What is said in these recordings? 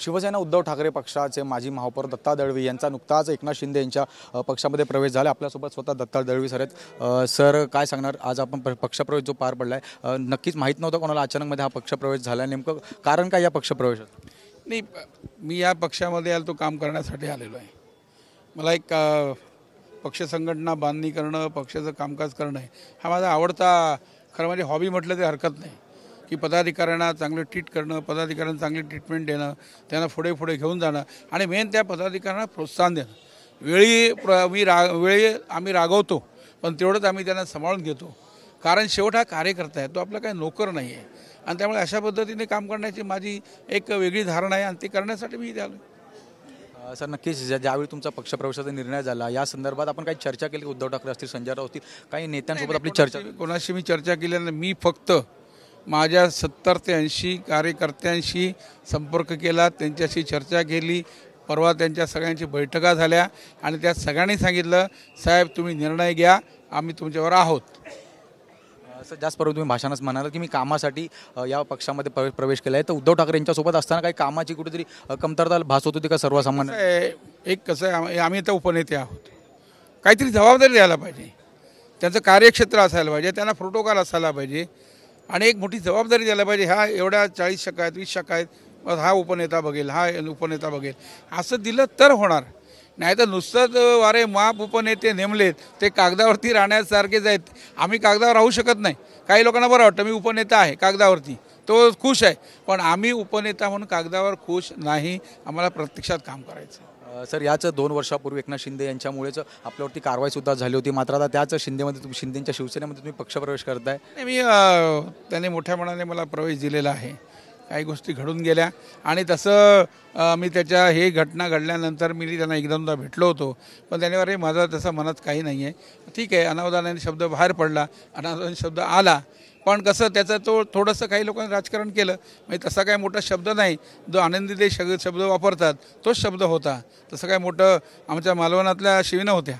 शिवसेना उद्धव ठाकरे पक्षाचे माजी महापौर दत्ता दळवी यांचा नुकताच एकनाथ शिंदे यांच्या पक्षामध्ये प्रवेश झाला। आपल्यासोबत स्वतः दत्ता दळवी सर आहेत। सर काय सांगणार, आज आपण पक्षप्रवेश जो पार पडलाय, नक्कीच माहीत नव्हतं कोणाला अचानकमध्ये हा पक्षप्रवेश झाला, नेमकं कारण काय या पक्षप्रवेशात? नाही, मी या पक्षामध्ये आलो तो काम करण्यासाठी आलेलो आहे। मला एक पक्ष संघटना बांधणी करणं, पक्षाचं कामकाज करणं हा माझा आवडता, खरं म्हणजे हॉबी म्हटलं तरी हरकत नाही की पदाधिकाऱ्यांना चांगलं ट्रीट करणं, पदाधिकाऱ्यांना चांगली ट्रीटमेंट देणं, त्यांना पुढे पुढे घेऊन जाणं आणि मेन त्या पदाधिकाऱ्यांना प्रोत्साहन देणं। वेळी आम्ही रागवतो, पण तेवढंच आम्ही त्यांना सांभाळून घेतो, कारण शेवट हा कार्यकर्ता आहे, तो आपला काही नोकर नाही आहे आणि त्यामुळे अशा पद्धतीने काम करण्याची माझी एक वेगळी धारणा आहे आणि ती करण्यासाठी मी इथे आलो। सर नक्कीच ज्यावेळी तुमचा पक्षप्रवेशाचा निर्णय झाला या संदर्भात आपण काही चर्चा केली? उद्धव ठाकरे असतील, संजय राऊत असतील, काही नेत्यांसोबत आपली चर्चा? कोणाशी मी चर्चा केली नाही। मी फक्त माझ्या 70 ते 80 कार्यकर्त्यांशी संपर्क केला, त्यांच्याशी चर्चा केली। परवा त्यांच्या सगळ्यांची बैठका झाल्या आणि त्या सगळ्यांनी सांगितलं, साहेब तुम्ही निर्णय घ्या, आम्ही तुमच्यावर आहोत। सर त्याचबरोबर तुम्ही भाषणात म्हणाल की मी कामासाठी या पक्षामध्ये प्रवेश केला आहे, तर उद्धव ठाकरे यांच्यासोबत असताना काही कामाची कुठेतरी कमतरता भासत होती का सर्वसामान्य? एक कसं आहे, आम्ही तर उपनेते आहोत, काहीतरी जबाबदारी द्यायला पाहिजे, त्यांचं कार्यक्षेत्र असायला पाहिजे, त्यांना प्रोटोकॉल असायला पाहिजे आणि एक मोठी जबाबदारी द्यायला पाहिजे। ह्या एवढ्या 40 शाखा आहेत, 20 शाखा आहेत, मग हा उपनेता बघेल, हा उपनेता बघेल, असं दिलं तर होणार। नाही तर नुसतंच वारे माप उपनेते नेमलेत ते कागदावरती राहण्यासारखेच आहेत। आम्ही कागदावर राहू शकत नाही। काही लोकांना बरं वाटतं मी उपनेता आहे कागदावरती, तो खुश आहे, पण आम्ही उपनेता म्हणून कागदावर खुश नाही, आम्हाला प्रत्यक्षात काम करायचं। सर याच 2 वर्षापूर्वी एकनाथ शिंदे यांच्यामुळेच आपल्यावरती कारवाईसुद्धा झाली होती, मात्र आता त्याच शिंदेच्या शिवसेनेमध्ये तुम्ही पक्षप्रवेश करताय? मी त्याने मोठ्या मनाने मला प्रवेश दिलेला आहे। काही गोष्टी घडून गेल्या आणि तसं मी त्याच्या हे घटना घडल्यानंतर मी त्यांना एकदा भेटलो होतो, पण त्याने अरे माझा तसं मनात काही नाही आहे, ठीक आहे, अनावधानाने शब्द बाहेर पडला, अनावधानाने शब्द आला, पण कसं त्याचं तो थोडंसं काही लोकांनी राजकारण केलं, म्हणजे तसा काही मोठा शब्द नाही, जो आनंदीदेश शब्द वापरतात तोच शब्द होता। तसं काय मोठं आमच्या मालवणातल्या शिवी होत्या,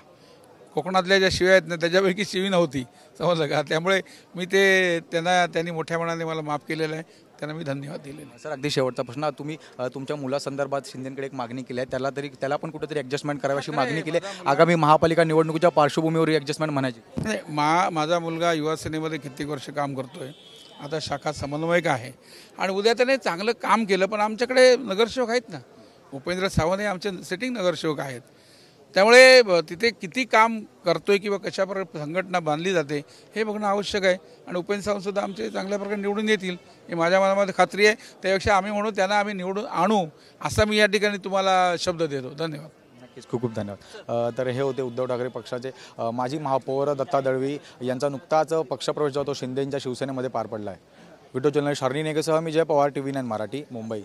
कोकणातल्या ज्या शिव्या आहेत ना त्याच्यापैकी शिवी नव्हती, समजलं का? त्यामुळे मी त्यांनी मोठ्या मनाने मला माफ केलेलं आहे, त्यांना मी धन्यवाद दिलेले आहे। सर अगदी शेवटचा प्रश्न, तुम्ही तुमच्या मुलासंदर्भात शिंदेकडे एक मागणी केली आहे, त्याला पण कुठेतरी ॲडजस्टमेंट करावी अशी मागणी केली आहे, आगामी महापालिका निवडणुकीच्या पार्श्वभूमीवर ॲडजस्टमेंट म्हणायची? नाही, माझा मुलगा युवासेनेमध्ये कित्येक वर्ष काम करतो आहे, आता शाखा समन्वयक आहे आणि उद्या त्याने चांगलं काम केलं, पण आमच्याकडे नगरसेवक आहेत ना, उपेंद्र सावंत हे आमचे सिटिंग नगरसेवक आहेत, त्यामुळे तिथे किती काम करतोय किंवा कशा प्रकारे संघटना बांधली जाते हे बघणं आवश्यक आहे आणि उपेंद्र सावंतसुद्धा आमचे चांगल्या प्रकारे निवडून येतील हे माझ्या मनामध्ये खात्री आहे। त्यापेक्षा आम्ही म्हणू त्यांना आम्ही निवडून आणू असा मी या ठिकाणी तुम्हाला शब्द देतो। धन्यवाद। नक्कीच, खूप खूप धन्यवाद। तर हे होते उद्धव ठाकरे पक्षाचे माजी महापौर दत्ता दळवी यांचा नुकताच पक्षप्रवेश जो तो शिंदेच्या शिवसेनेमध्ये पार पडला आहे। व्हिडिओ जर्नलिस्ट हरणी नेगेसह मी जय पवार, TV9 मराठी, मुंबई।